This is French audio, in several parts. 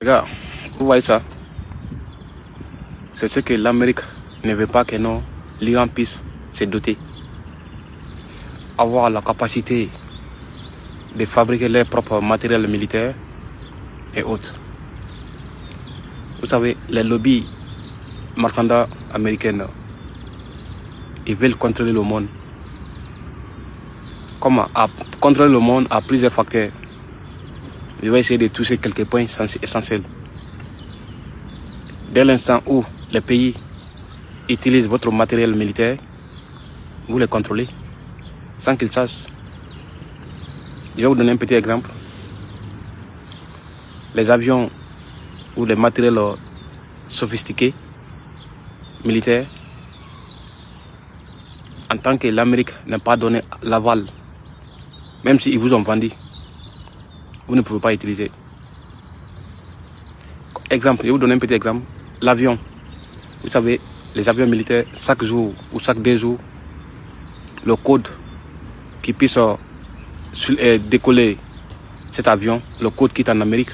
Les gars, vous voyez ça? C'est ce que l'Amérique ne veut pas que non, l'Iran puisse se doter. Avoir la capacité de fabriquer leurs propres matériels militaires et autres. Vous savez, les lobbies marchands américains, ils veulent contrôler le monde. Comment contrôler le monde à plusieurs facteurs. Je vais essayer de toucher quelques points essentiels. Dès l'instant où les pays utilisent votre matériel militaire, vous les contrôlez sans qu'ils sachent. Je vais vous donner un petit exemple. Les avions ou les matériels sophistiqués militaires, en tant que l'Amérique n'a pas donné l'aval, même s'ils vous ont vendu, vous ne pouvez pas utiliser. Exemple, je vais vous donner un petit exemple. L'avion, vous savez, les avions militaires, chaque jour ou chaque 2 jours, le code qui puisse décoller cet avion, le code qui est en Amérique.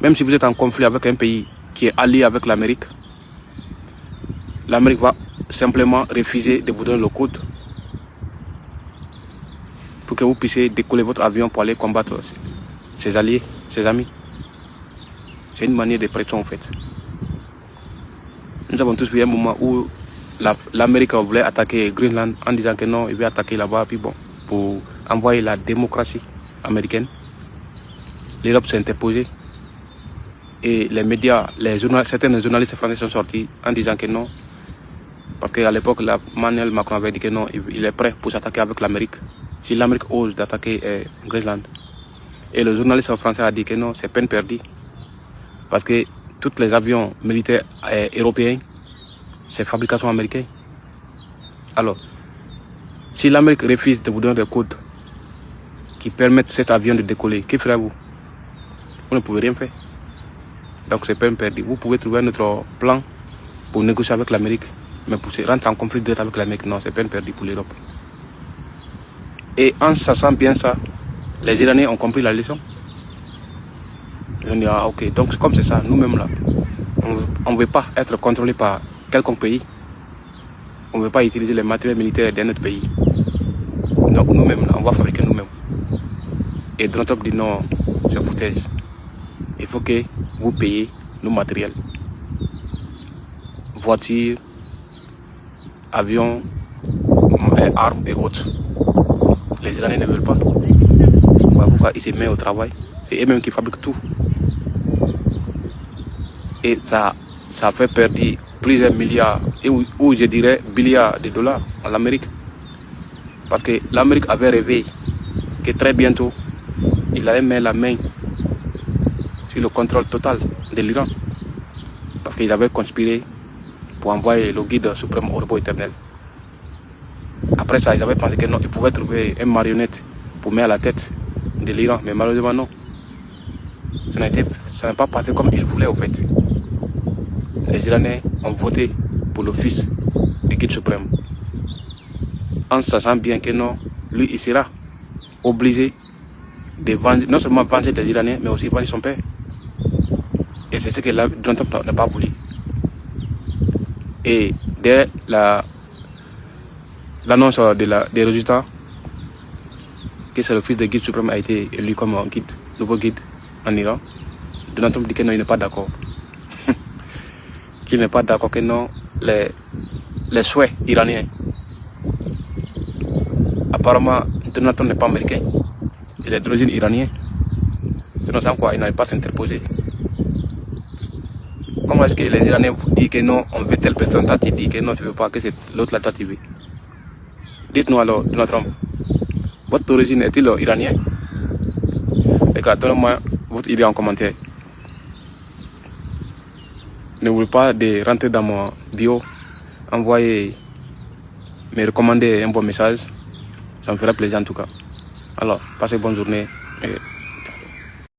Même si vous êtes en conflit avec un pays qui est allié avec l'Amérique, l'Amérique va simplement refuser de vous donner le code pour que vous puissiez décoller votre avion pour aller combattre ses alliés, ses amis. C'est une manière de pression en fait. Nous avons tous vu un moment où l'Amérique voulait attaquer Greenland en disant que non, il veut attaquer là-bas, puis bon, pour envoyer la démocratie américaine. L'Europe s'est interposée. Et les médias, certains journalistes français sont sortis en disant que non. Parce qu'à l'époque, Emmanuel Macron avait dit que non, il est prêt pour s'attaquer avec l'Amérique. Si l'Amérique ose d'attaquer Greenland. Et le journaliste français a dit que non, c'est peine perdue. Parce que tous les avions militaires européens, c'est fabrication américaine. Alors, si l'Amérique refuse de vous donner des codes qui permettent cet avion de décoller, que ferez-vous? Vous ne pouvez rien faire. Donc c'est peine perdue. Vous pouvez trouver un autre plan pour négocier avec l'Amérique, mais pour se rentrer en conflit direct avec l'Amérique, non, c'est peine perdue pour l'Europe. Et en sachant bien ça, les Iraniens ont compris la leçon. Ils ont dit, ah ok, donc comme c'est ça, nous-mêmes là, on ne veut pas être contrôlé par quelconque pays. On ne veut pas utiliser les matériels militaires d'un autre pays. Donc nous-mêmes là, on va fabriquer nous-mêmes. Et Donald Trump dit non, c'est foutaise. Il faut que vous payiez nos matériels. Voitures, avions, armes et autres. Les Iraniens ne veulent pas. Voilà pourquoi ils se mettent au travail. C'est eux-mêmes qui fabriquent tout. Et ça fait perdre plusieurs milliards, ou je dirais milliards de dollars à l'Amérique. Parce que l'Amérique avait rêvé que très bientôt, il allait mettre la main sur le contrôle total de l'Iran. Parce qu'il avait conspiré pour envoyer le guide suprême au repos éternel. Après ça, ils avaient pensé que non, ils pouvaient trouver une marionnette pour mettre à la tête de l'Iran. Mais malheureusement, non. Ça n'a pas passé comme ils voulaient, au fait. Les Iraniens ont voté pour le fils du guide suprême. En sachant bien que non, lui, il sera obligé de venger, non seulement venger les Iraniens, mais aussi venger son père. Et c'est ce que Donald Trump n'a pas voulu. Et dès l'annonce des résultats, que c'est le fils du guide suprême a été élu comme un guide, nouveau guide en Iran, Donald Trump dit que non, il n'est pas d'accord. Qu'il n'est pas d'accord que non, les souhaits iraniens. Apparemment, Donald Trump n'est pas américain. Il est d'origine iranienne. Sinon, sans quoi il n'allait pas s'interposer. Comment est-ce que les Iraniens vous disent que non, on veut telle personne, toi tu dis que non, tu ne veux pas, que c'est l'autre là, toi tu veux. Dites-nous alors, Donald Trump, votre origine est-il iranienne? Les gars, donnez-moi votre idée en commentaire. N'oubliez pas de rentrer dans mon bio, envoyer, me recommander un bon message. Ça me fera plaisir en tout cas. Alors, passez bonne journée et